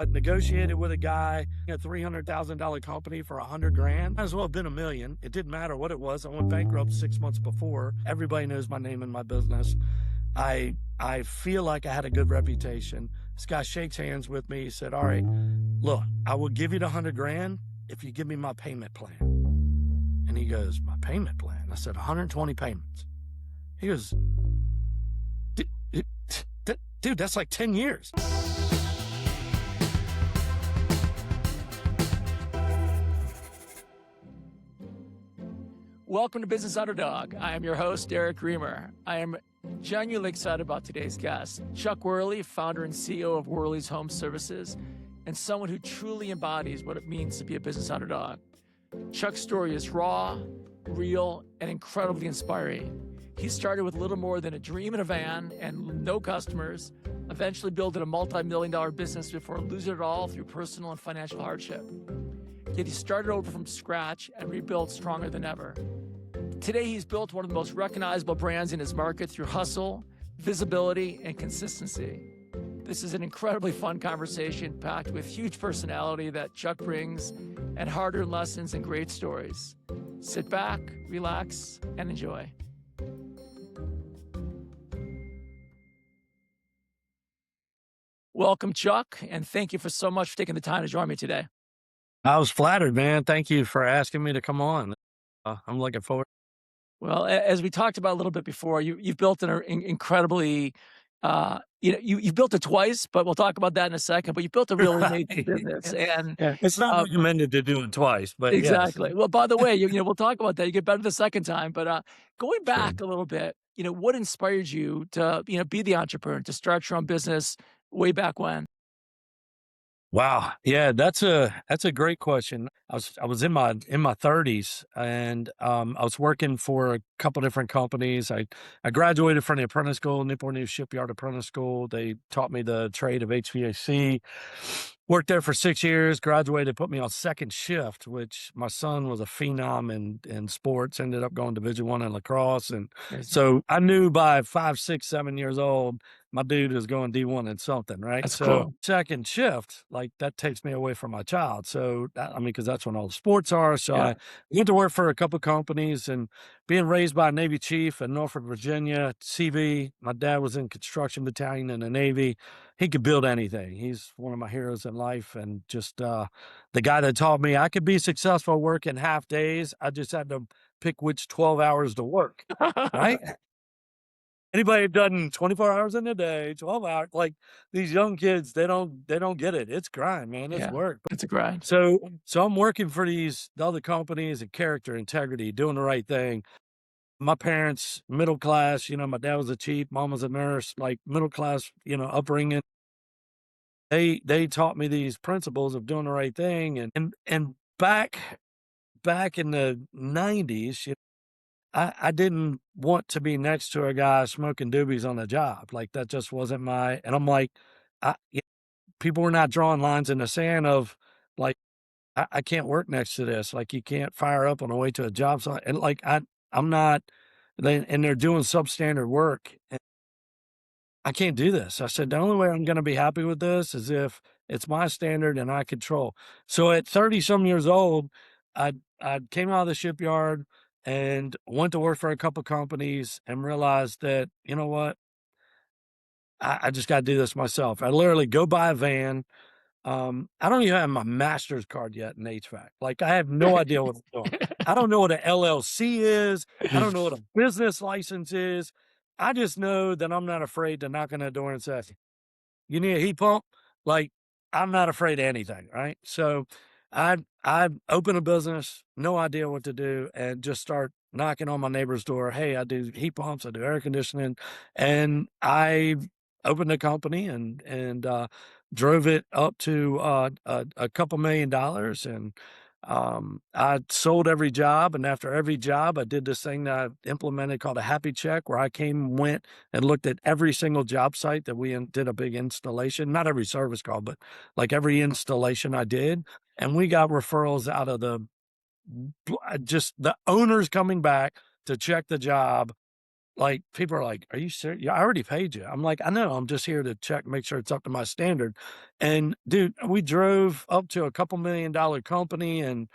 I negotiated with a guy, a $300,000 company for $100,000. Might as well have been $1 million. It didn't matter what it was. I went bankrupt 6 months before. Everybody knows my name in my business. I feel like I had a good reputation. This guy shakes hands with me. He said, "All right, look, I will give you the $100,000 if you give me my payment plan." And he goes, "My payment plan?" I said, 120 payments. He goes, dude, that's like 10 years. Welcome to Business Underdog. I am your host, Eric Remer. I am genuinely excited about today's guest, Chuck Worley, founder and CEO of Worley's Home Services, and someone who truly embodies what it means to be a business underdog. Chuck's story is raw, real, and incredibly inspiring. He started with little more than a dream in a van and no customers, eventually building a multi-million-dollar business before losing it all through personal and financial hardship. Yet he started over from scratch and rebuilt stronger than ever. Today, he's built one of the most recognizable brands in his market through hustle, visibility, and consistency. This is an incredibly fun conversation packed with huge personality that Chuck brings and hard-earned lessons and great stories. Sit back, relax, and enjoy. Welcome, Chuck, and thank you for so much for taking the time to join me today. I was flattered, man. Thank you for asking me to come on. I'm looking forward. Well, as we talked about a little bit before, you've built an incredibly, you've built it twice, but we'll talk about that in a second. But you built a really amazing business, and Yeah, it's not recommended to do it twice, but exactly. yes. Well, by the way, we'll talk about that. You get better the second time. But going back a little bit, what inspired you to be the entrepreneur, to start your own business way back when? Wow. Yeah, that's a great question. I was in my 30s, and I was working for a couple different companies. I graduated from the apprentice school, Newport News Shipyard Apprentice School. They taught me the trade of HVAC. Worked there for 6 years, graduated, put me on second shift, which my son was a phenom in sports, ended up going Division I in lacrosse. And so I knew by 5, 6, 7 years old, my dude is going D1 in something, right? That's So cool. second shift, like that takes me away from my child. So because that's when all the sports are. So Yeah. I went to work for a couple companies, and being raised by a Navy chief in Norfolk, Virginia, CV. My dad was in construction battalion in the Navy. He could build anything. He's one of my heroes in life, and just the guy that taught me I could be successful working half days. I just had to pick which 12 hours to work, right? Anybody done 24 hours in a day, 12 hours, like these young kids, they don't get it. It's grind, man. It's Yeah, work. it's a grind. So I'm working for the other companies and character, integrity, doing the right thing. My parents, middle class, my dad was a chief, mom was a nurse, like middle class, upbringing. They taught me these principles of doing the right thing. And back in the 90s, I didn't want to be next to a guy smoking doobies on the job. Like that just wasn't and I'm like, people were not drawing lines in the sand of like, I can't work next to this. Like you can't fire up on the way to a job site. And like, I'm not, and they're doing substandard work. I can't do this. I said, the only way I'm going to be happy with this is if it's my standard and I control. So at 30 some years old, I came out of the shipyard and went to work for a couple companies and realized that, you know what, I just got to do this myself. I literally go buy a van. I don't even have my master's card yet in HVAC. Like I have no idea what I'm doing. I don't know what an LLC is. I don't know what a business license is. I just know that I'm not afraid to knock on that door and say, "You need a heat pump?" Like I'm not afraid of anything, right? So I open a business, no idea what to do, and just start knocking on my neighbor's door. Hey, I do heat pumps, I do air conditioning, and I opened a company and drove it up to a couple $1,000,000. And I sold every job, and after every job, I did this thing that I implemented called a happy check, where I went and looked at every single job site that we did a big installation, not every service call, but like every installation I did. And we got referrals out of just the owners coming back to check the job Like, people are like, "Are you serious? Yeah, I already paid you." I'm like, "I know, I'm just here to check, make sure it's up to my standard." And dude, we drove up to a couple $1,000,000 company and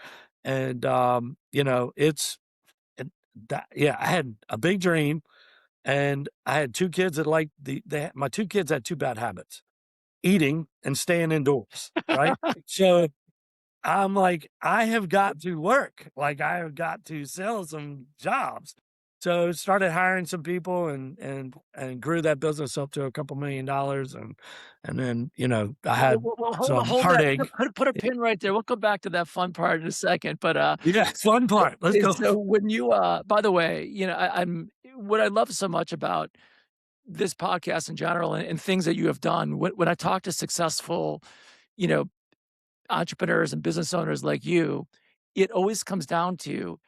you know, it that yeah, I had a big dream and I had 2 kids that like my 2 kids had 2 bad habits: eating and staying indoors, right? So I'm like, I have got to work. Like, I have got to sell some jobs. So started hiring some people and grew that business up to a couple $1,000,000 and then, you know, I had Well, some hold that. heartache. Put a pin right there. We'll come back to that fun part in a second. But Yeah, fun part. Let's go. so when you by the way, you know, I'm what I love so much about this podcast in general and things that you have done. When I talk to successful, you know, entrepreneurs and business owners like you, it always comes down to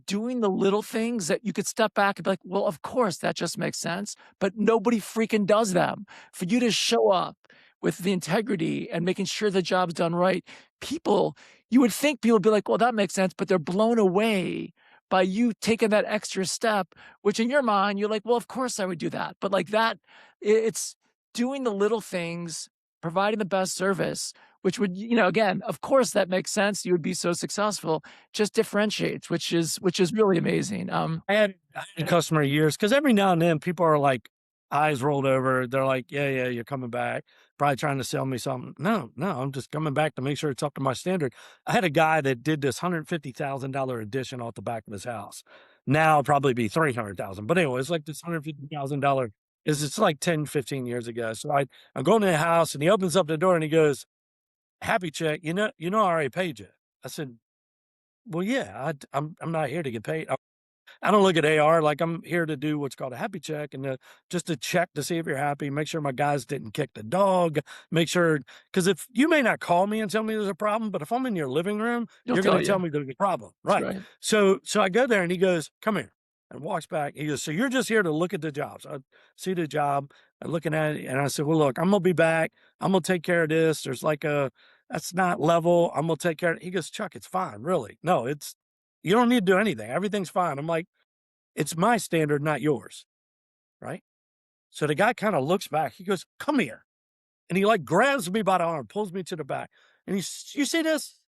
doing the little things that you could step back and be like, well, of course, that just makes sense. But nobody freaking does them. For you to show up with the integrity and making sure the job's done right, people, you would think people would be like, well, that makes sense. But they're blown away by you taking that extra step, which in your mind, you're like, well, of course I would do that. But like that, it's doing the little things, providing the best service, which would, you know, again, of course that makes sense. You would be so successful, just differentiates, which is really amazing. I had a customer years because every now and then people are like eyes rolled over. They're like, "Yeah, yeah, you're coming back." Probably trying to sell me something. No, no, I'm just coming back to make sure it's up to my standard. I had a guy that did this $150,000 addition off the back of his house. Now it'd probably be 300,000. But anyway, it's like this $150,000 is it's like 10, 15 years ago. So I'm going to the house and he opens up the door and he goes, "Happy check. You know, I already paid you." I said, "Well, yeah, I'm not here to get paid. I don't look at AR like I'm here to do what's called a happy check and just to check to see if you're happy, make sure my guys didn't kick the dog, make sure because if you may not call me and tell me there's a problem, but if I'm in your living room, He'll you're going tell to you. tell me there's a problem, That's right? right. So I go there and he goes, "Come here," and walks back. He goes, "So you're just here to look at the jobs?" I see the job, I'm looking at it, and I said, "Well, look, I'm gonna be back. I'm gonna take care of this. There's like a that's not level. I'm gonna take care of it." He goes, "Chuck, it's fine, really. No, it's you don't need to do anything. Everything's fine." I'm like, "It's my standard, not yours, right?" So the guy kinda looks back, he goes, "Come here." And he, like, grabs me by the arm, pulls me to the back, and "You see this?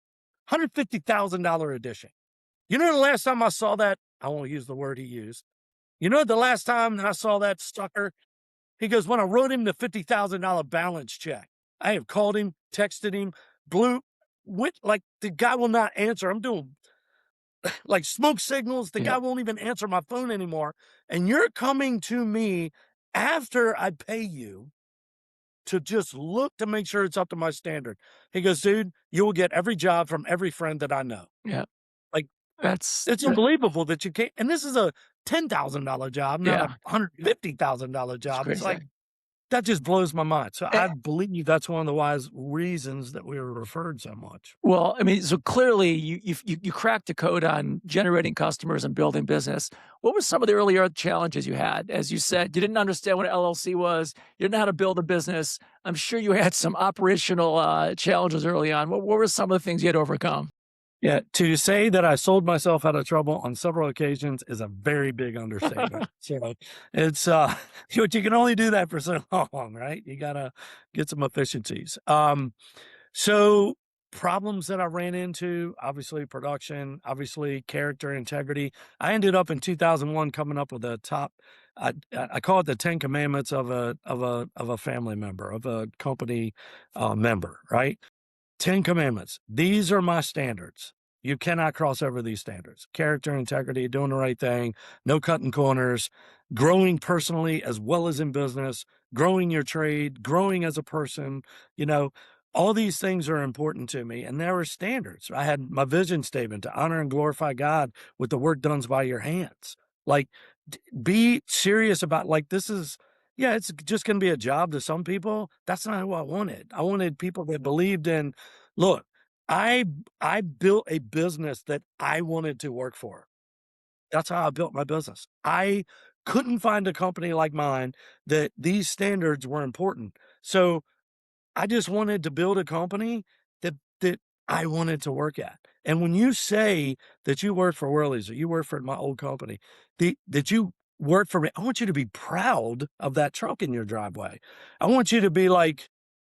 $150,000 edition. You know the last time I saw that" I won't use the word he used. "You know the last time I saw that sucker?" He goes, "When I wrote him the $50,000 balance check. I have called him, texted him, blew went like, the guy will not answer. I'm doing like smoke signals. The Yeah. guy won't even answer my phone anymore. And you're coming to me after I pay you to just look to make sure it's up to my standard." He goes, "Dude, you will get every job from every friend that I know." Yeah. Like, That's it's unbelievable that you can't. And this is a $10,000 job, not a yeah. $150,000 It's job. It's like, crazy. that just blows my mind. So Eh, I believe that's one of the wise reasons that we were referred so much. well, I mean, so clearly you cracked the code on generating customers and building business. What were some of the earlier challenges you had? As you said, you didn't understand what an LLC was. You didn't know how to build a business. I'm sure you had some operational challenges early on. What were some of the things you had to overcome? Yeah, to say that I sold myself out of trouble on several occasions is a very big understatement. So it's but you can only do that for so long, right? You gotta get some efficiencies. So problems that I ran into, obviously production, obviously character, integrity. I ended up in 2001 coming up with a top. I call it the 10 commandments of a family member of a company member, right? 10 commandments. These are my standards. You cannot cross over these standards. Character, integrity, doing the right thing, no cutting corners, growing personally as well as in business, growing your trade, growing as a person. You know, all these things are important to me. And there were standards. I had my vision statement to honor and glorify God with the work done by your hands. Like, be serious about like this is yeah, it's just going to be a job to some people. That's not who I wanted. I wanted people that believed in, look, I I built a business that I wanted to work for. That's how I built my business. I couldn't find a company like mine that these standards were important. So I just wanted to build a company that I wanted to work at. And when you say that you work for Worley's or you work for my old company, that you work for me. I want you to be proud of that truck in your driveway. I want you to be like,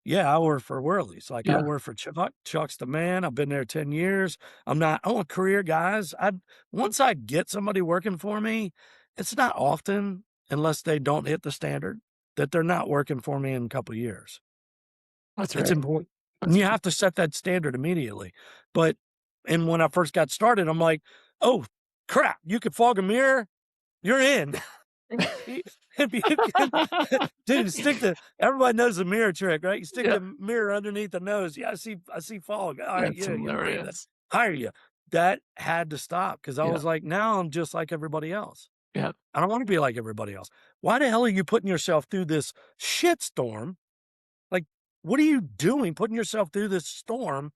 yeah, I work for Worley's. Like I Yeah, work for Chuck. Chuck's the man. I've been there 10 years. I want career guys. Once I get somebody working for me, it's not often, unless they don't hit the standard, that they're not working for me in a couple of years. that's It's right. important. And That's you have to set that standard immediately. But and when I first got started, I'm like, oh crap, you could fog a mirror, you're in. If you can, dude, everybody knows the mirror trick, right? You stick Yeah, the mirror underneath the nose. Yeah, I see fog. All right, that's yeah, I'm ready to hilarious. hire you. That had to stop because I Yeah, was like, now I'm just like everybody else. yeah. I don't want to be like everybody else. Why the hell are you putting yourself through this shitstorm? Like, what are you doing putting yourself through this storm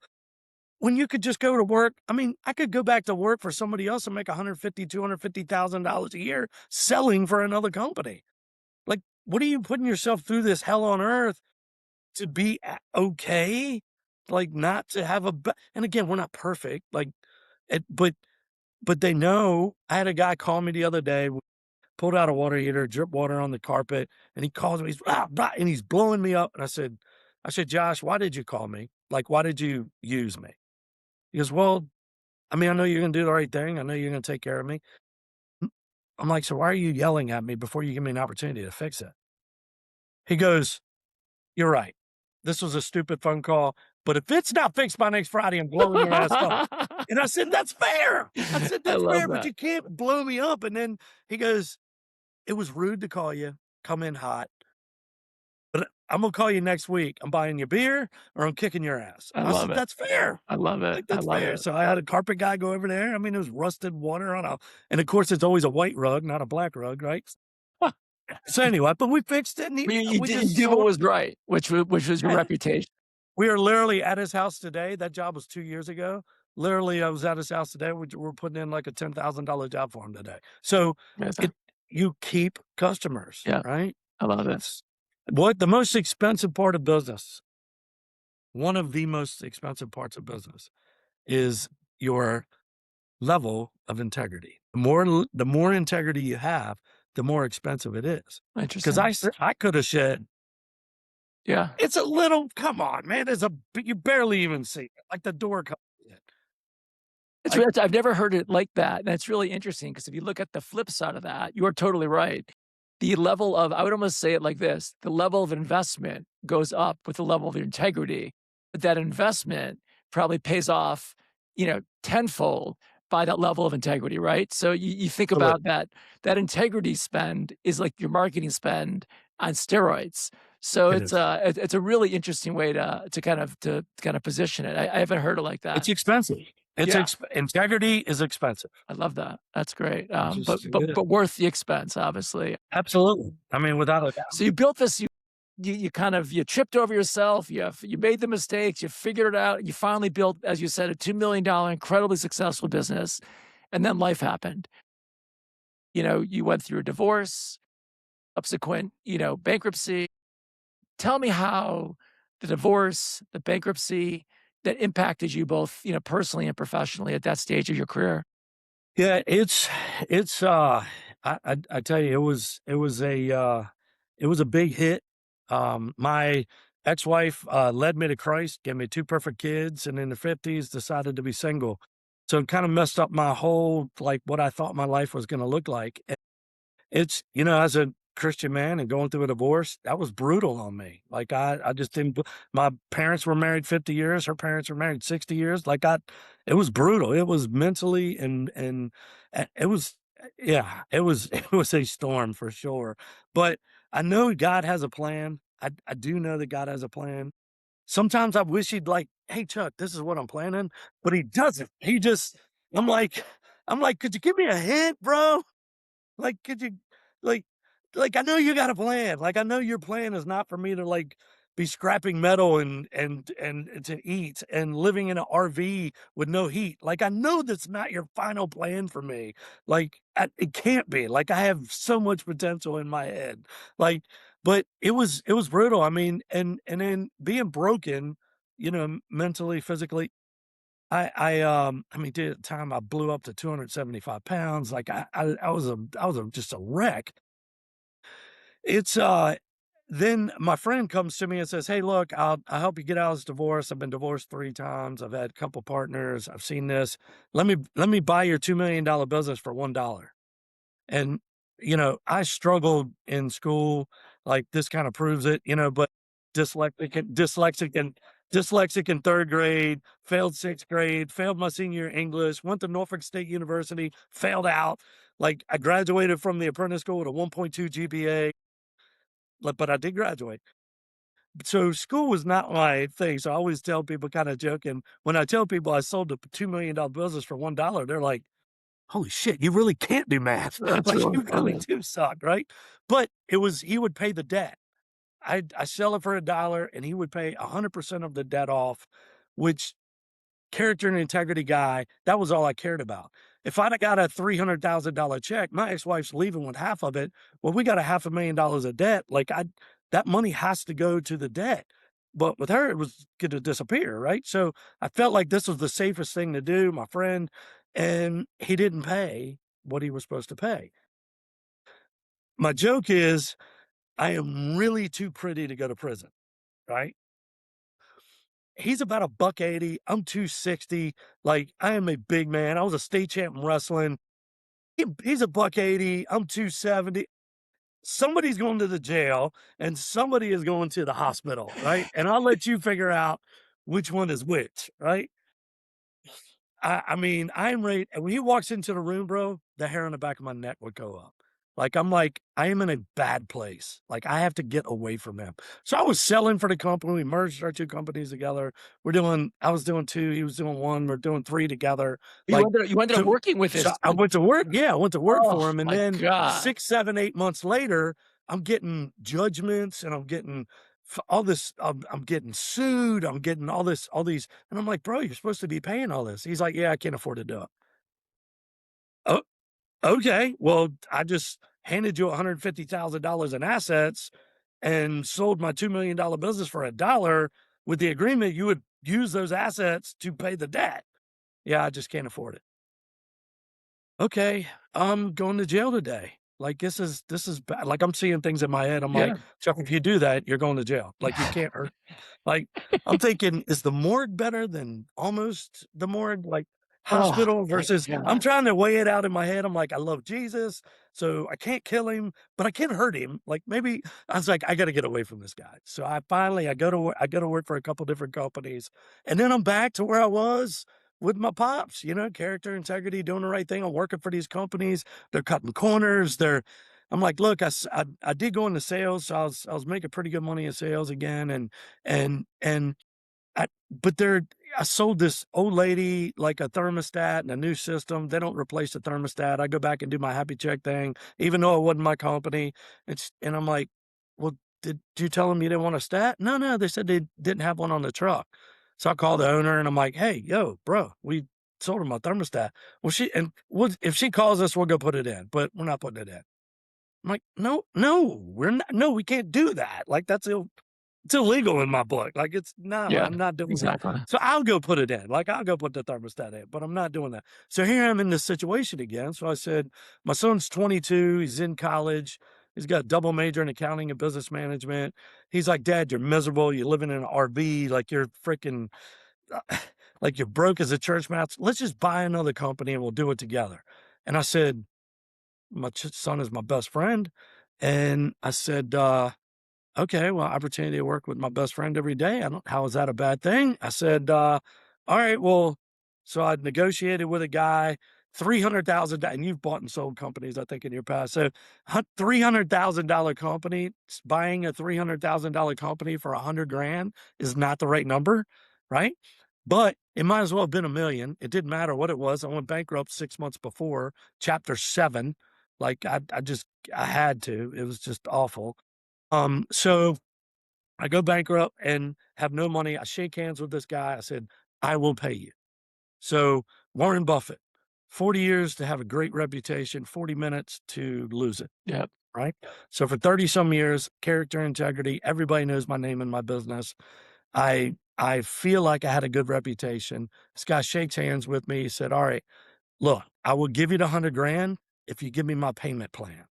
when you could just go to work? I mean, I could go back to work for somebody else and make 150, $250,000 a year selling for another company. Like, what are you putting yourself through this hell on earth to be okay? Like, not to have and again, we're not perfect. Like, but they know. I had a guy call me the other day, pulled out a water heater, drip water on the carpet, and he calls me. He's blah, blah, and he's blowing me up. And I said, Josh, why did you call me? Like, why did you use me? He goes, well, I mean, I know you're going to do the right thing. I know you're going to take care of me. I'm like, so why are you yelling at me before you give me an opportunity to fix it? He goes, you're right. This was a stupid phone call, but if it's not fixed by next Friday, I'm blowing your ass up. And I said, that's fair. I said, I that's love fair, but that. you can't blow me up. And then he goes, it was rude to call you, come in hot, but I'm going to call you next week. I'm buying you beer or I'm kicking your ass. I I love said, it. that's fair. I love it. Like, I that's love fair. it. So I had a carpet guy go over there. I mean, it was rusted water and of course, it's always a white rug, not a black rug, right? So anyway, but we fixed it and we You just did what saw. was right, which was your reputation. We are literally at his house today. That job was 2 years ago. Literally, I was at his house today. We're putting in like a $10,000 job for him today. So Amazing. it you keep customers, Yeah, right? I love it. It's what the most expensive part of business, one of the most expensive parts of business is your level of integrity. The more integrity you have, the more expensive it is. Because Interesting. I could have said, Yeah. it's a little, come on, man. You barely even see it. Like the door comes in. Like, I've never heard it like that, and it's really interesting because if you look at the flip side of that, you are totally right. The level of I would almost say it like this, the level of investment goes up with the level of integrity, but that investment probably pays off, tenfold by that level of integrity, right? So you think absolutely. about that integrity spend is like your marketing spend on steroids. So It is. it's a really interesting way to kind of position it. I haven't heard it like that. It's expensive. Yeah. Integrity is expensive. I love that. That's great. It's But just but it is. but worth the expense, obviously. Absolutely. I mean, without a doubt. So you built this. You kind of you tripped over yourself. You made the mistakes. You figured it out. You finally built, as you said, a $2 million incredibly successful business, and then life happened. You went through a divorce, subsequent, bankruptcy. Tell me how the divorce, the bankruptcy, that impacted you both, personally and professionally at that stage of your career. Yeah, it's I tell you, it was a big hit. My ex-wife led me to Christ, gave me two perfect kids, and in the 50s decided to be single. So it kind of messed up my whole like what I thought my life was going to look like. It's as a Christian man and going through a divorce, that was brutal on me. Like, I just didn't b my parents were married 50 years, her parents were married 60 years, like, it was brutal. It was mentally it was yeah, it was it was a storm for sure. But I know God has a plan. I do know that God has a plan. Sometimes I wish he'd like, "Hey, Chuck, this is what I'm planning," but he doesn't. He just I'm like "Could you give me a hint, bro?" Like, could you like I know you got a plan. Like, I know your plan is not for me to, like, be scrapping metal and to eat and living in an RV with no heat. Like, I know that's not your final plan for me. Like, it can't be. Like, I have so much potential in my head. Like, but it was brutal. I mean, and then being broken, mentally, physically, I mean, dude, at the time I blew up to 275 pounds. Like I was just a wreck. It's, then my friend comes to me and says, "Hey, look, I'll help you get out of this divorce. I've been divorced 3 times. I've had a couple partners. I've seen this. Let me buy your $2 million business for $1." And, I struggled in school, like, this kinda proves it, but dyslexic and dyslexic and dyslexic in 3rd grade, failed 6th grade, failed my senior year English, went to Norfolk State University, failed out. Like, I graduated from the apprentice school with a 1.2 GPA, like, but I did graduate. So school was not my thing, so I always tell people kinda joking, when I tell people I sold a $2 million business for $1, they're like, holy shit, you really can't do math. That's Like, really you really funny. do suck, right? But he would pay the debt. I sell it for $1 and he would pay 100% of the debt off, which character and integrity guy, that was all I cared about. If I'd have got a $300,000 check, my ex-wife's leaving with half of it. Well, we got a $500,000 of debt. Like that money has to go to the debt. But with her, it was going to disappear, right? So I felt like this was the safest thing to do, my friend, and he didn't pay what he was supposed to pay. My joke is I am really too pretty to go to prison, right? He's about a buck 80. I'm 260. Like, I am a big man. I was a state champ in wrestling. He's a buck 80. I'm 270. Somebody's going to the jail and somebody is going to the hospital, right? And I'll let you figure out which one is which, right? I mean, I'm ready. And when he walks into the room, bro, the hair on the back of my neck would go up. Like, I am in a bad place. Like, I have to get away from him. So I was selling for the company. We merged our 2 companies together. I was doing 2, he was doing 1. We're doing 3 together. Like, You ended up so, working with so this I dude. went to work. Yeah, I went to work Oh for him. And my then god. 6, 7, 8 months later, I'm getting judgments and I'm getting all this. I'm getting sued. I'm getting all these and I'm like, "Bro, you're supposed to be paying all this." He's like, "Yeah, I can't afford to do it." "Oh, okay. Well, I just handed you $150,000 in assets and sold my $2 million business for $1 with the agreement you would use those assets to pay the debt." "Yeah, I just can't afford it." "Okay, I'm going to jail today." Like, this is bad. Like, I'm seeing things in my head. I'm Yeah. like, "Chuck, if you do that, you're going to jail. Like, you can't hurt." Like, I'm thinking, is the morgue better than almost the morgue? Like, Oh hospital my versus I'm god. trying to weigh it out in my head. I'm like, I love Jesus, so I can't kill him, but I can hurt him. Like, maybe I was like, I gotta get away from this guy. So I go to work for a couple different companies, and then I'm back to where I was with my pops, character, integrity, doing the right thing. I'm working for these companies. They're cutting corners. I'm like, look, I did go into sales, so I was making pretty good money in sales again, and but I sold this old lady like a thermostat and a new system. They don't replace the thermostat. I go back and do my happy check thing, even though it wasn't my company. And I'm like, well, did you tell them you didn't want a stat? No, no, they said they didn't have one on the truck. So I called the owner and I'm like, hey, yo, bro, we sold them a thermostat. Well, if she calls us, we'll go put it in, but we're not putting it in. I'm like, no, no, we're not. No, we can't do that. Like it's illegal in my book. Like, no, Yeah, I'm not doing that. exactly. So I'll go put it in. Like, I'll go put the thermostat in, but I'm not doing that. So here I'm in this situation again. So I said, my son's 22. He's in college. He's got a double major in accounting and business management. He's like, Dad, you're miserable. You're living in an RV. Like, you're freaking, like, you're broke as a church mouse. Let's just buy another company and we'll do it together. And I said, my son is my best friend. And I said, okay, well, opportunity to work with my best friend every day. I don't how is that a bad thing? I said, all right, well, so I negotiated with a guy, 300,000, and you've bought and sold companies, I think, in your past. So $300,000 company, buying a $300,000 company for 100 grand is not the right number, right? But it might as well have been a million. It didn't matter what it was. I went bankrupt 6 months before, chapter 7. Like I had to. It was just awful. So I go bankrupt and have no money. I shake hands with this guy. I said, I will pay you. So Warren Buffett, 40 years to have a great reputation, 40 minutes to lose it. Yep. Right. So for 30 some years, character integrity, everybody knows my name and my business. I I feel like I had a good reputation. This guy shakes hands with me. He said, "All right, look, I will give you the 100 grand if you give me my payment plan."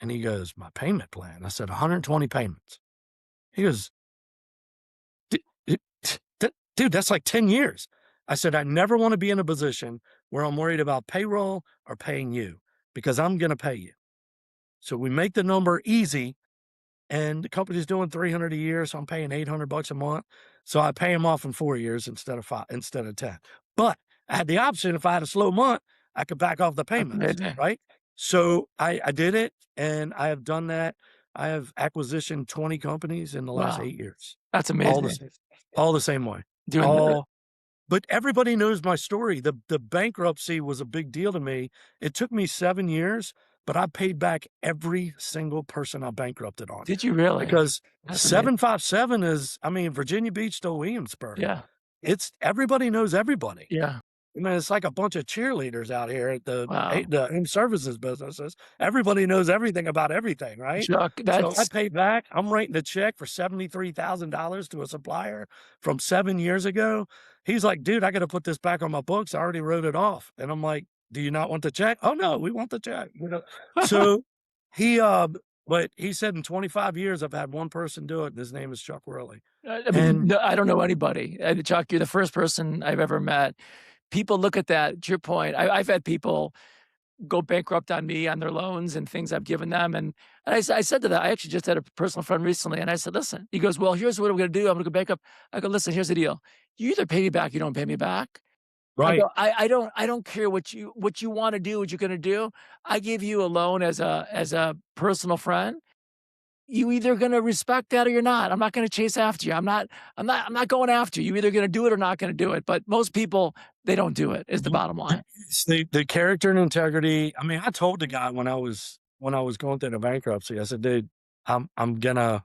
And he goes, "My payment plan?" I said, "120 payments." He goes, "D d dude, that's like 10 years." I said, "I never wanna be in a position where I'm worried about payroll or paying you because I'm gonna pay you. So we make the number easy, and the company's doing 300 a year, so I'm paying 800 bucks a month. So I pay him off in 4 years instead of 10. But I had the option if I had a slow month, I could back off the That's payments, amazing. right? So I did it, and I have done that. I have acquisitioned 20 companies in the last Wow. 8 years, That's all the amazing. same all the same way. Doing the All but everybody knows my story. The bankruptcy was a big deal to me. It took me 7 years, but I paid back every single person I bankrupted on Did you really? because That's amazing. 757 is I mean, Virginia Beach to Williamsburg. Yeah. It's everybody knows everybody. Yeah. I mean, it's like a bunch of cheerleaders out here at Wow. the home services businesses. Everybody knows everything about everything, right? Chuck, So I that's paid back. I'm writing a check for $73,000 to a supplier from 7 years ago. He's like, "Dude, I gotta put this back on my books. I already wrote it off." And I'm like, "Do you not want the check?" "Oh, no, we want the check." So he, but he said in 25 years, I've had one person do it, and his name is Chuck Worley. I mean, And no, I don't know anybody. Chuck, you're the first person I've ever met. People look at that, to your point, I've had people go bankrupt on me, on their loans and things I've given them, and I said to that I actually just had a personal friend recently, and I said, "Listen," he goes, "Well, here's what I'm gonna do, I'm gonna go bankrupt." I go, "Listen, here's the deal. You either pay me back, you don't pay me back." I right. go, "I don't care what you wanna do, what you're gonna do. I gave you a loan as a personal friend. You either gonna respect that or you're not. I'm not gonna chase after you. I'm not going after you. You're either gonna do it or not gonna do it." But most people, they don't do it, is the Mhm. bottom line. It's the character and integrity. I mean, I told the guy when I was going through the bankruptcy, I said, "Dude, I'm gonna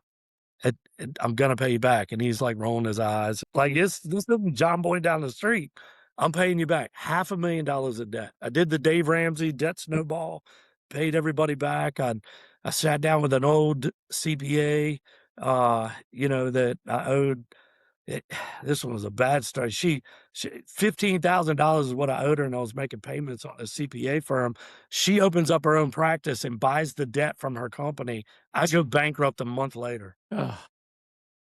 I'm gonna pay you back." And he's like rolling his eyes. Like this isn't John Boy down the street. I'm paying you back $500,000 of debt. I did the Dave Ramsey debt snowball, paid everybody back. I sat down with an old CPA, that I owed it. This one was a bad story. She $15,000 is what I owed her, and I was making payments on a CPA firm. She opens up her own practice and buys the debt from her company. I go bankrupt a month later, Ugh,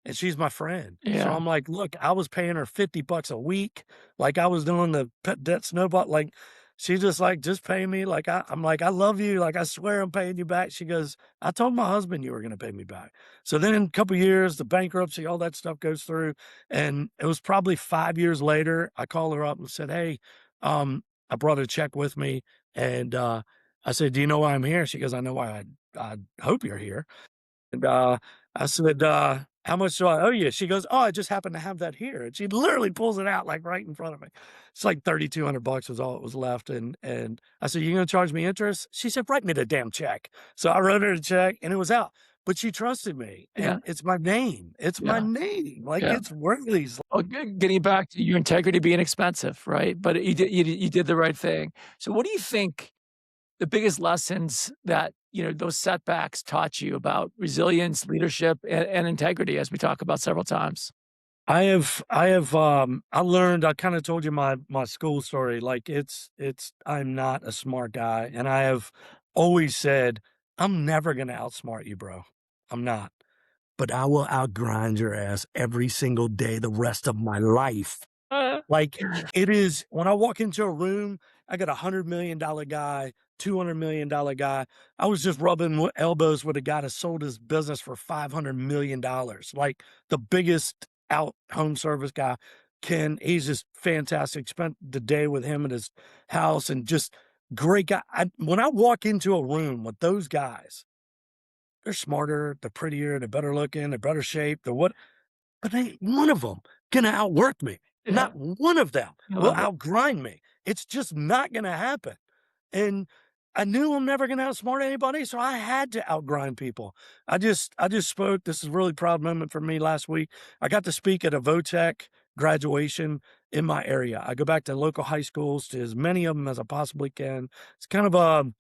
and she's my friend. So yeah, I'm like, "Look, I was paying her 50 bucks a week, like I was doing the pet debt snowball." Like, she just like, "Just pay me." Like, I'm like, "I love you. Like, I swear I'm paying you back." She goes, "I told my husband you were gonna pay me back." So then a couple years, the bankruptcy, all that stuff goes through, and it was probably 5 years later, I called her up and said, "Hey, I brought a check with me," and, I said, "Do you know why I'm here?" She goes, "I know why I hope you're here." And, I said, "How much do I owe you?" She goes, "Oh, I just happen to have that here." And she literally pulls it out, like, right in front of me. It's like 3,200 bucks was all it was left, and I said, "You gonna charge me interest?" She said, "Write me the damn check." So I wrote her the check, and it was out. But she trusted me, yeah, and it's my name. It's my yeah, name. Like, yeah. it's Worthley's. Well, getting back to your integrity being expensive, right? But you did the right thing. So what do you think the biggest lessons that, those setbacks taught you about resilience, leadership, and integrity, as we talk about several times? I learned, I kinda told you my school story, like, I'm not a smart guy, and I have always said, "I'm never gonna outsmart you, bro. I'm not, but I will outgrind your ass every single day the rest of my life." Uh, Like, it is when I walk into a room, I got $100 million guy, $200 million guy. I was just rubbing elbows with a guy that sold his business for $500 million, like the biggest out home service guy. He's just fantastic. Spent the day with him at his house and just great guy. When I walk into a room with those guys, they're smarter, they're prettier, they're better looking, they're better shaped, they're what but ain't one of them gonna outwork me. yeah, Not one of them I will love it. outgrind me. It's just not gonna happen. And I knew I'm never gonna outsmart anybody, so I had to outgrind people. I just spoke. This is a really proud moment for me last week. I got to speak at a VOTEC graduation in my area. I go back to local high schools to as many of them as I possibly can. It's kind of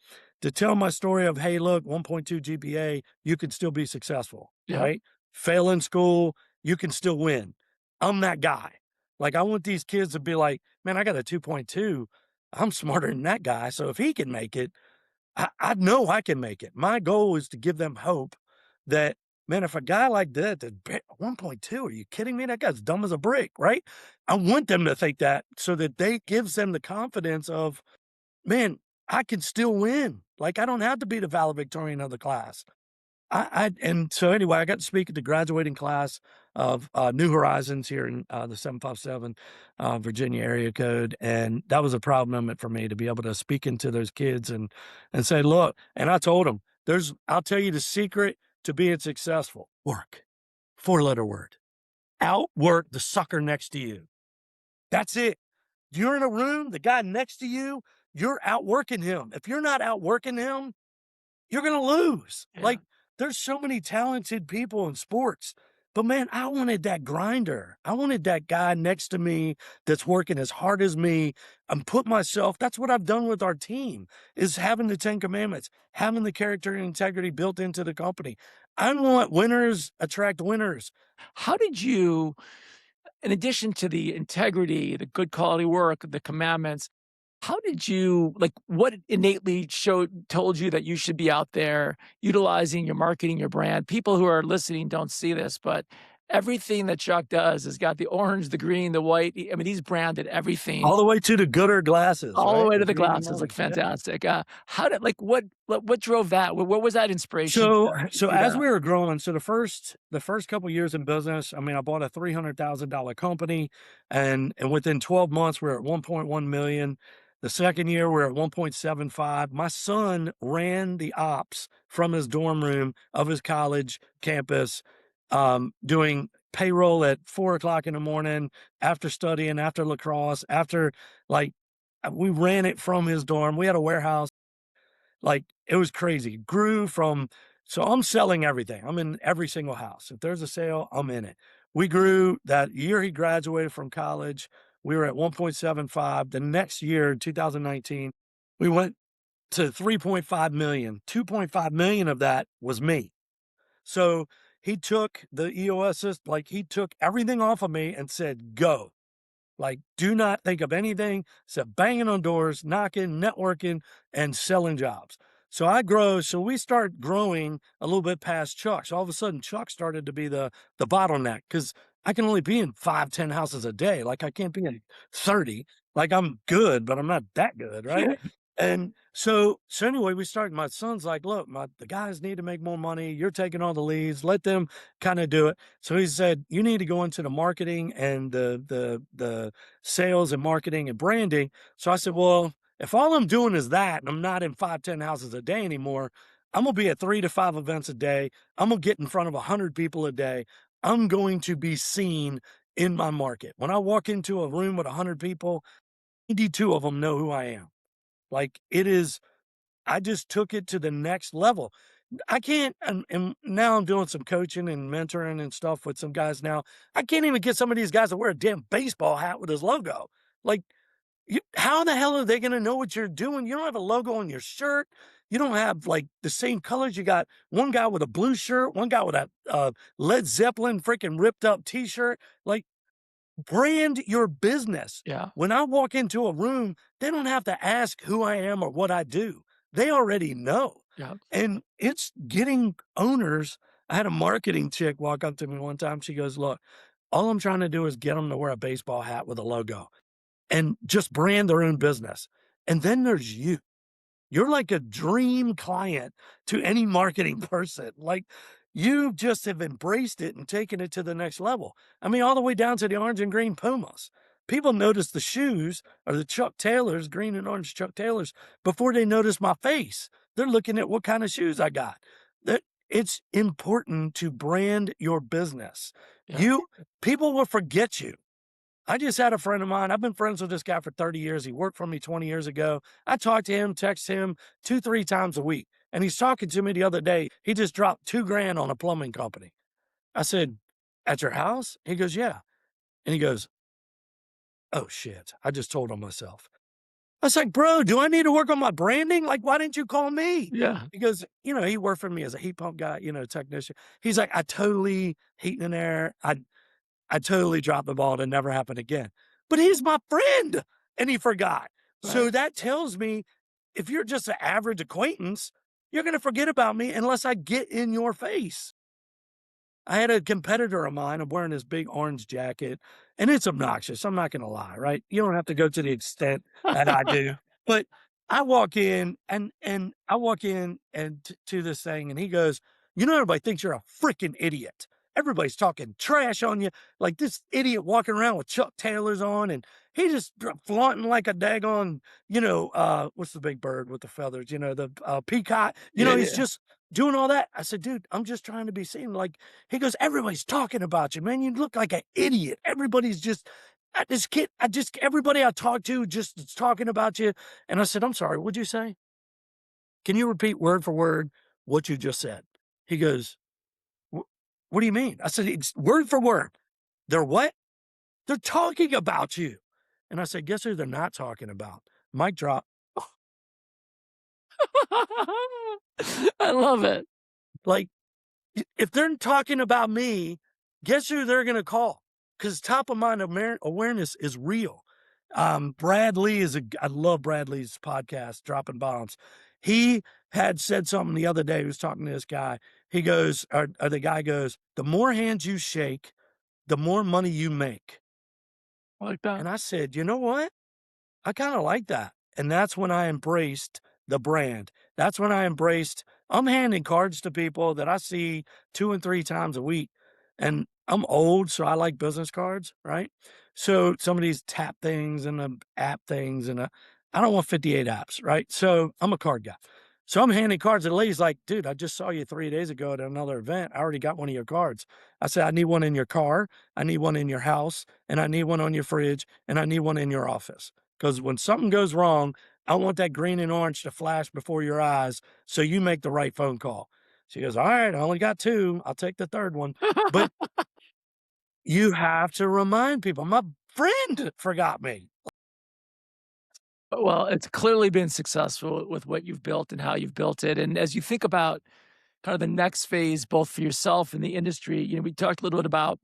to tell my story of, hey, look, 1.2 GPA, you can still be successful, Yeah, right? Fail in school, you can still win. I'm that guy. Like, I want these kids to be like, "Man, I got a 2.2. I'm smarter than that guy, so if he can make it, I know I can make it." My goal is to give them hope that, man, if a guy like that 1.2, are you kidding me? That guy's dumb as a brick, right? I want them to think that so that they gives them the confidence of, man, I can still win. Like, I don't have to be the valedictorian of the class. And so anyway, I got to speak at the graduating class of New Horizons here in the 757 Virginia area code, and that was a proud moment for me to be able to speak into those kids and say, look, and I told them, I'll tell you the secret to being successful: work, 4-letter word, outwork the sucker next to you. That's it. You're in a room, the guy next to you, you're outworking him. If you're not outworking him, you're gonna lose. Yeah. Like, there's so many talented people in sports, but man, I wanted that grinder. I wanted that guy next to me that's working as hard as me and put myself. That's what I've done with our team, is having the 10 commandments, having the character and integrity built into the company. I want winners attract winners. How did you, in addition to the integrity, the good quality work, the commandments, how did you like what innately told you that you should be out there utilizing your marketing, your brand? People who are listening don't see this, but everything that Chuck does has got the orange, the green, the white. I mean, he's branded everything All the way to the gooder glasses, all the right? way The to the green and glasses. orange. Like Yeah. fantastic. How did like what drove that? What was that inspiration to So do as that? we were growing, so the first couple years in business, I mean, I bought a $300,000 company, and within 12 months we're at 1.1 million. The second year we're at 1.75. My son ran the ops from his dorm room of his college campus, doing payroll at 4 o'clock in the morning, after studying, after lacrosse, after like we ran it from his dorm. We had a warehouse. Like, it was crazy. Grew from, so I'm selling everything. I'm in every single house. If there's a sale, I'm in it. We grew that year he graduated from college. We were at 1.75. The next year, 2019, we went to 3.5 million. 2.5 million of that was me. So he took the EOS system, like he took everything off of me and said, go. Like, do not think of anything except banging on doors, knocking, networking, and selling jobs. So I grow. So we start growing a little bit past Chuck. So all of a sudden, Chuck started to be the bottleneck because I can only be in 5, 10 houses a day. Like, I can't be in 30. Like, I'm good, but I'm not that good, right? And so anyway, we started. My son's like, look, the guys need to make more money. You're taking all the leads. Let them kind of do it. So he said, you need to go into the marketing and the sales and marketing and branding. So I said, well, if all I'm doing is that and I'm not in 5, 10 houses a day anymore, I'm gonna be at 3 to 5 events a day. I'm gonna get in front of 100 people a day. I'm going to be seen in my market. When I walk into a room with 100 people, 92 of them know who I am. Like, it is, I just took it to the next level. I can't, and now I'm doing some coaching and mentoring and stuff with some guys now. I can't even get some of these guys to wear a damn baseball hat with his logo. Like, how the hell are they going to know what you're doing? You don't have a logo on your shirt. You don't have like the same colors. You got one guy with a blue shirt, one guy with a Led Zeppelin freaking ripped up T-shirt. Like, brand your business. Yeah. When I walk into a room, they don't have to ask who I am or what I do. They already know. Yeah. And it's getting owners. I had a marketing chick walk up to me one time. She goes, look, all I'm trying to do is get them to wear a baseball hat with a logo and just brand their own business. And then there's you. You're like a dream client to any marketing person. Like, you just have embraced it and taken it to the next level. I mean, all the way down to the orange and green Pumas. People notice the shoes or the Chuck Taylors, green and orange Chuck Taylors, before they notice my face. They're looking at what kind of shoes I got. That it's important to brand your business. Yeah. You People will forget you. I just had a friend of mine. I've been friends with this guy for 30 years. He worked for me 20 years ago. I talk to him, text him 2, 3 times a week. And he's talking to me the other day. He just dropped 2 grand on a plumbing company. I said, at your house? He goes, yeah. And he goes, oh shit. I just told on myself. I was like, bro, do I need to work on my branding? Like, why didn't you call me? Yeah. Because, he worked for me as a heat pump guy, technician. He's like, I totally heat and air. I totally dropped the ball and it never happened again. But he's my friend and he forgot. So Right. that tells me if you're just an average acquaintance, you're going to forget about me unless I get in your face. I had a competitor of mine, I'm wearing this big orange jacket, and it's obnoxious, I'm not gonna lie, right? You don't have to go to the extent that I do, but I walk in and I walk in and to this thing, and he goes, "You know, everybody thinks you're a freaking idiot. Everybody's talking trash on you, like this idiot walking around with Chuck Taylors on, and he just flaunting like a daggone, what's the big bird with the feathers? The peacock. Yeah, He's yeah. just doing all that." I said, "Dude, I'm just trying to be seen. Like, he goes, "Everybody's talking about you, man. You look like an idiot. Everybody's just everybody I talk to just is talking about you." And I said, "I'm sorry, what'd you say? Can you repeat word for word what you just said?" He goes, What do you mean?" I said, "It's word for word. They're what? They're talking about you." And I said, "Guess who they're not talking about?" Mic drop. I love it. Like, if they're talking about me, guess who they're gonna call? Because top of mind awareness is real. Brad Lee I love Brad Lee's podcast, Dropping Bombs. He had said something the other day. He was talking to this guy. He goes, or the guy goes, "The more hands you shake, the more money you make." I like that. And I said, "You know what? I kinda like that." And that's when I embraced the brand. That's when I embraced I'm handing cards to people that I see 2 and 3 times a week, and I'm old, so I like business cards, right? So some of these tap things and the app things I don't want 58 apps, right? So I'm a card guy. So I'm handing cards to the lady's like, "Dude, I just saw you 3 days ago at another event. I already got one of your cards." I said, "I need one in your car, I need one in your house, and I need one on your fridge, and I need one in your office. Because when something goes wrong, I want that green and orange to flash before your eyes so you make the right phone call." She goes, "All right, I only got 2. I'll take the 3rd one." But you have to remind people. My friend forgot me. Well, it's clearly been successful with what you've built and how you've built it. And as you think about kind of the next phase, both for yourself and the industry, we talked a little bit about,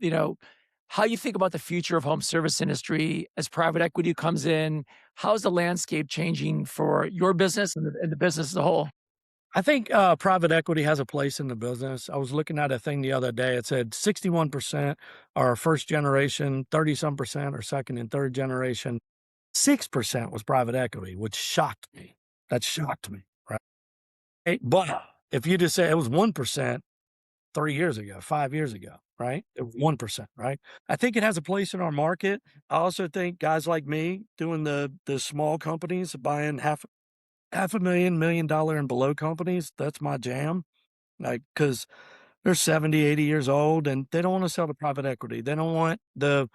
how you think about the future of home service industry as private equity comes in. How's the landscape changing for your business and the business as a whole? I think private equity has a place in the business. I was looking at a thing the other day. It said 61% are first generation, 30 some percent are second and third generation. 6% was private equity, which shocked me. That shocked me, right? But if you just say it was 1% 3 years ago, 5 years ago, right? It was 1%, right? I think it has a place in our market. I also think guys like me doing the small companies, buying half a million, $1 million and below companies, that's my jam. Like, because they're 70, 80 years old and they don't want to sell to private equity. They don't want their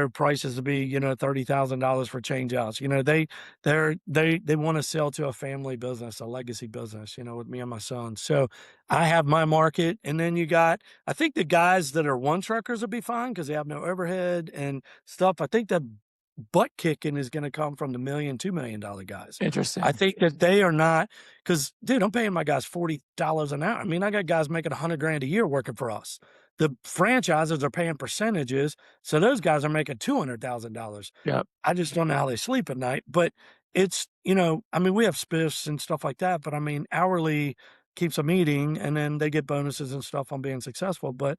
prices to be, $30,000 for change outs. They want to sell to a family business, a legacy business, with me and my son. So I have my market. And then I think the guys that are one truckers will be fine because they have no overhead and stuff. I think the butt kicking is going to come from the $1-2 million guys. I Interesting. think that they are not, because dude, I'm paying my guys $40 an hour. I mean, I got guys making 100 grand a year working for us. The franchises are paying percentages, so those guys are making $200,000. Yep. I just don't know how they sleep at night. But I mean, we have spiffs and stuff like that, but I mean, hourly keeps a meeting, and then they get bonuses and stuff on being successful. But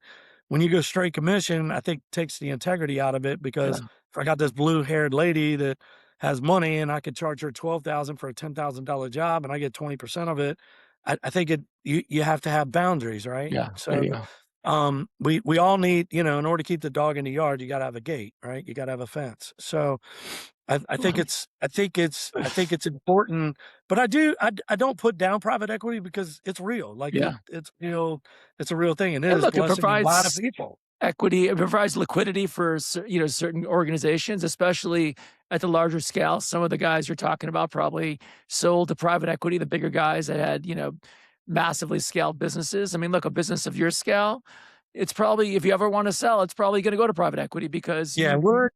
when you go straight commission, I think takes the integrity out of it because Yeah. if I got this blue haired lady that has money and I could charge her 12,000 for a $10,000 job and I get 20% of it, I think you have to have boundaries, right? Yeah. There So you go. we all need, in order to keep the dog in the yard, you got to have a gate, right? You got to have a fence. So I think it's important, but I don't put down private equity because it's real. Like Yeah. it's a real thing, and it And is look, it blessing a lot of provides people. equity. It provides liquidity for certain organizations, especially at the larger scale. Some of the guys you're talking about probably sold to private equity, the bigger guys that had massively scaled businesses. I mean, look, a business of your scale, it's probably if you ever want to sell, it's probably going to go to private equity because Yeah, you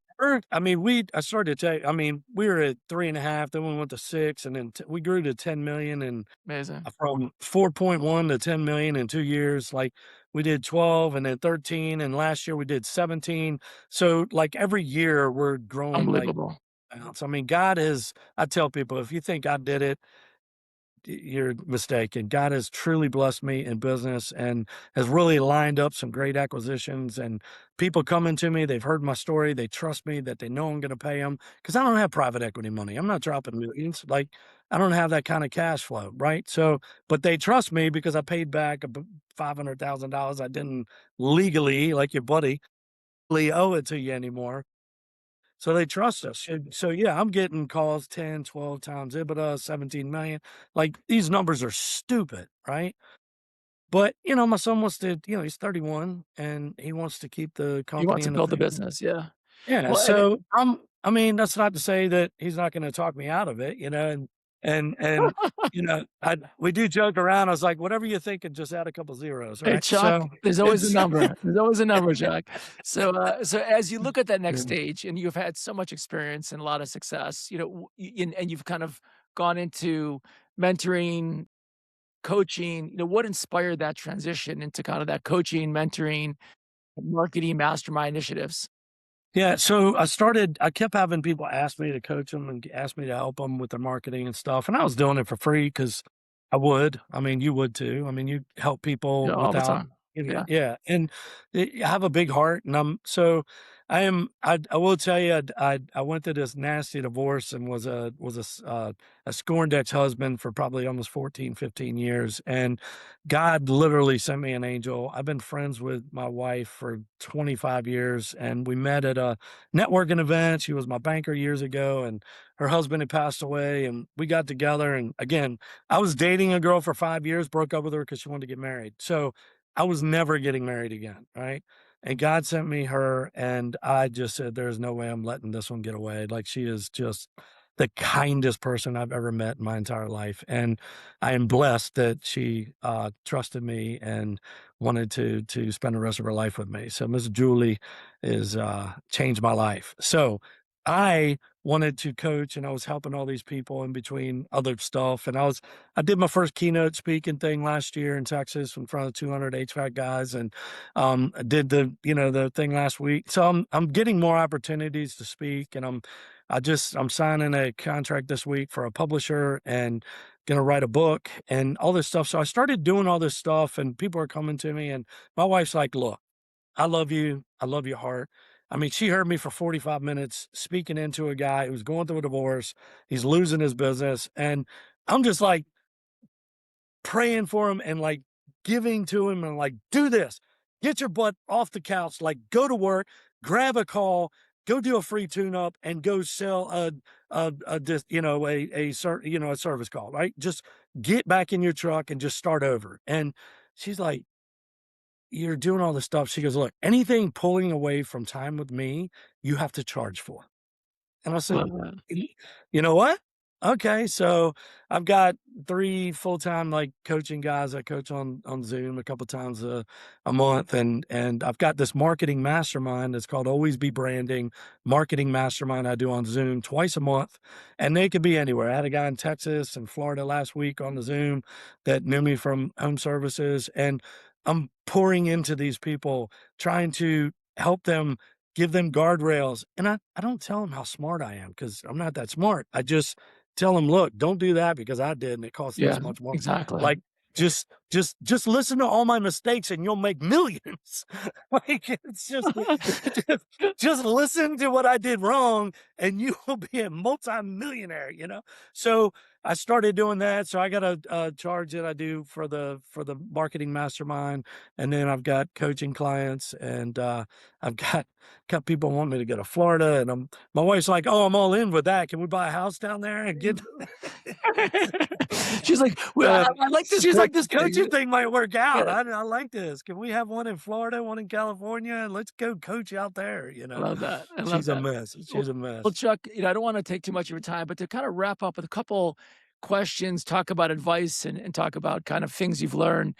I mean, I started to tell I mean, we were at 3.5, then we went to 6, and then we grew to 10 million and amazing. from 4.1 to 10 million in 2 years. Like we did 12 and then 13, and last year we did 17. So like every year we're growing like Unbelievable. bounce. I mean, God is, I tell people, if you think God did it, you're mistaken. God has truly blessed me in business and has really lined up some great acquisitions and people coming to me. They've heard my story. They trust me that they know I'm going to pay them because I don't have private equity money. I'm not dropping millions. Like I don't have that kind of cash flow. Right. So, but they trust me because I paid back $500,000. I didn't legally, like your buddy, owe it to you anymore. So they trust us. So yeah, I'm getting calls 10, 12 times EBITDA, 17 million. Like these numbers are stupid, right? But my son wants to, he's 31 and he wants to keep the You want company to in the build the family. business, yeah. Yeah. Well, and So I mean, that's not to say that he's not going to talk me out of it, and we do joke around. I was like, whatever you think, and just add a couple zeros, hey, right? Chuck, So there's always a it's number. There's always a number, Chuck. So as you look at that next yeah. stage, and you've had so much experience and a lot of success, and you've kind of gone into mentoring, coaching, what inspired that transition into kind of that coaching, mentoring, marketing mastermind initiatives? Yeah, so I kept having people ask me to coach them and ask me to help them with their marketing and stuff, and I was doing it for free because I would. I mean, you would too. I mean, you help people Yeah, all the without, time. Yeah. yeah, and I have a big heart, and I will tell you, I went through this nasty divorce and was a scorned ex-husband for probably almost 14, 15 years, and God literally sent me an angel. I've been friends with my wife for 25 years, and we met at a networking event. She was my banker years ago, and her husband had passed away, and we got together. And again, I was dating a girl for 5 years, broke up with her because she wanted to get married. So I was never getting married again, right? And God sent me her, and I just said, "There's no way I'm letting this one get away." Like she is just the kindest person I've ever met in my entire life, and I am blessed that she trusted me and wanted to spend the rest of her life with me. So Miss Julie is changed my life. So I wanted to coach, and I was helping all these people in between other stuff. And I did my first keynote speaking thing last year in Texas in front of 200 HVAC guys, and I did the thing last week. So I'm getting more opportunities to speak, and I'm signing a contract this week for a publisher and gonna write a book and all this stuff. So I started doing all this stuff and people are coming to me and my wife's like, "Look, I love you. I love your heart." I mean, she heard me for 45 minutes speaking into a guy who's going through a divorce. He's losing his business. And I'm just like, praying for him and like giving to him and like, do this, get your butt off the couch, like go to work, grab a call, go do a free tune up and go sell just, a service call, right? Just get back in your truck and just start over. And she's like, "You're doing all this stuff." She goes, "Look, anything pulling away from time with me, you have to charge for." And I said, Love that. You know what? Okay, so I've got 3 full-time, like, coaching guys I coach on Zoom a couple times a month, and I've got this marketing mastermind that's called Always Be Branding Marketing Mastermind I do on Zoom twice a month, and they could be anywhere. I had a guy in Texas and Florida last week on the Zoom that knew me from home services, and I'm pouring into these people, trying to help them, give them guardrails, and I don't tell them how smart I am because 'cause I'm not that smart. I just tell them, "Look, don't do that because I did and it costs this Yeah, much more." exactly. Like, just listen to all my mistakes and you'll make millions. Like, it's just listen to what I did wrong and you will be a multimillionaire, you know? So, I started doing that, so I got a charge that I do for the marketing mastermind, and then I've got coaching clients, and, I've got people want me to go to Florida, and my wife's like, "Oh, I'm all in with that. Can we buy a house down there and get" She's like, "Well, uh, I like this she's like, coach "This thing." coaching thing might work out. Yeah, I like this. Can we have one in Florida, one in California, and let's go coach out there," I love that. I love She's a that. mess. Well She's a well, mess. Chuck, I don't wanna take too much of your time, but to kinda wrap up with a couple questions, talk about advice and talk about kind of things you've learned.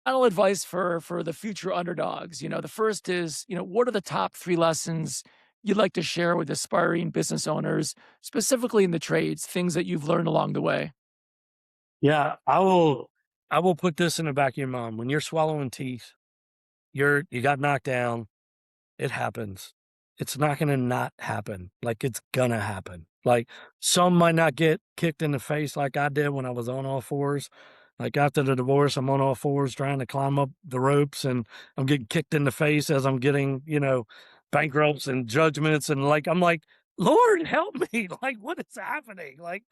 Final advice for the future underdogs. The first is, what are the top 3 lessons you'd like to share with aspiring business owners, specifically in the trades, things that you've learned along the way? Yeah, I will put this in the back of your mind. When you're swallowing teeth you got knocked down. It happens. It's not gonna not happen. Like, it's gonna happen. Like, some might not get kicked in the face like I did when I was on all fours. Like, after the divorce, I'm on all fours trying to climb up the ropes, and I'm getting kicked in the face as I'm getting, bankrupts and judgments, and, like, I'm like, "Lord, help me." Like, what is happening? Like,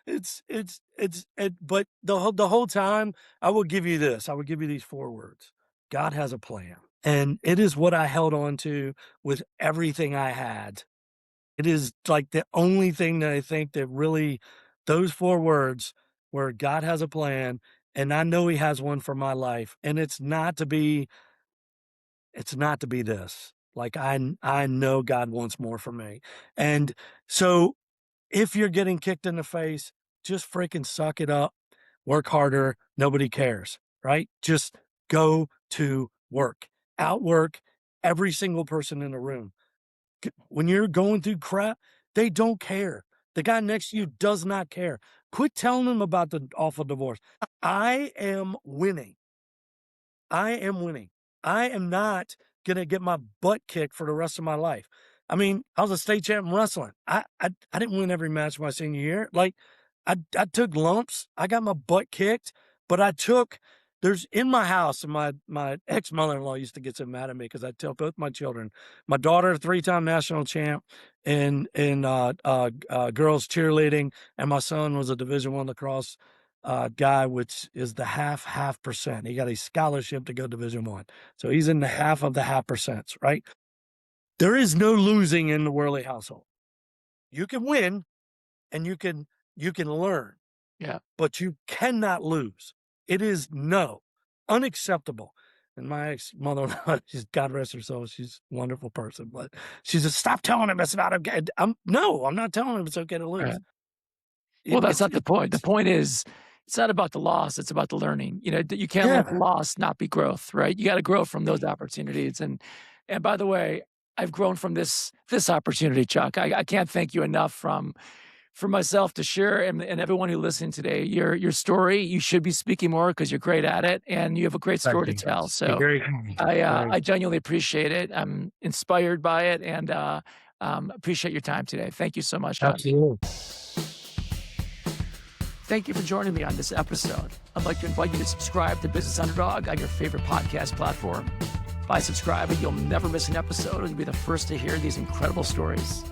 but the whole time, I will give you this. I would give you these 4 words. God has a plan, and it is what I held on to with everything I had. It is like the only thing that I think that really, those 4 words, where God has a plan and I know he has one for my life, and it's not to be this. Like, I know God wants more for me. And so if you're getting kicked in the face, just freaking suck it up, work harder, nobody cares, right? Just go to work, outwork every single person in the room. When you're going through crap, they don't care. The guy next to you does not care. Quit telling them about the awful divorce. I am winning. I am winning. I am not gonna get my butt kicked for the rest of my life. I mean, I was a state champ in wrestling. I didn't win every match my senior year. Like, I took lumps. I got my butt kicked, but there's in my house, and my ex mother-in-law used to get so mad at me because I tell both my children, my daughter, 3-time national champ in girls cheerleading, and my son was a Division I lacrosse guy, which is the half percent. He got a scholarship to go Division I. So he's in the half of the half percents, right? There is no losing in the Worley household. You can win and you can learn, Yeah. but you cannot lose. It is unacceptable. And my ex mother-in-law, she's, God rest her soul, she's a wonderful person, but she says, "Stop telling him it's not okay." I'm not telling him it's okay to lose. Right. Well, that's It's not the point. The point is, it's not about the loss, it's about the learning. You can't let the yeah, loss not be growth, right? You gotta grow from those opportunities, and by the way, I've grown from this opportunity, Chuck. I can't thank you enough for myself to share, and everyone who listened today, your story. You should be speaking more because you're great at it, and you have a great story thank to you. tell. You're So very kind. I genuinely appreciate it. I'm inspired by it, and appreciate your time today. Thank you so much, Chuck. Absolutely. Thank you for joining me on this episode. I'd like to invite you to subscribe to Business Underdog on your favorite podcast platform. By subscribing, you'll never miss an episode and you'll be the first to hear these incredible stories.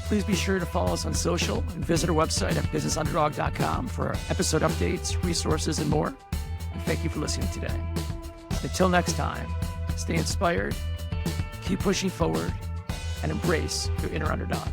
Please be sure to follow us on social and visit our website at businessunderdog.com for episode updates, resources, and more. And thank you for listening today. Until next time, stay inspired, keep pushing forward, and embrace your inner underdog.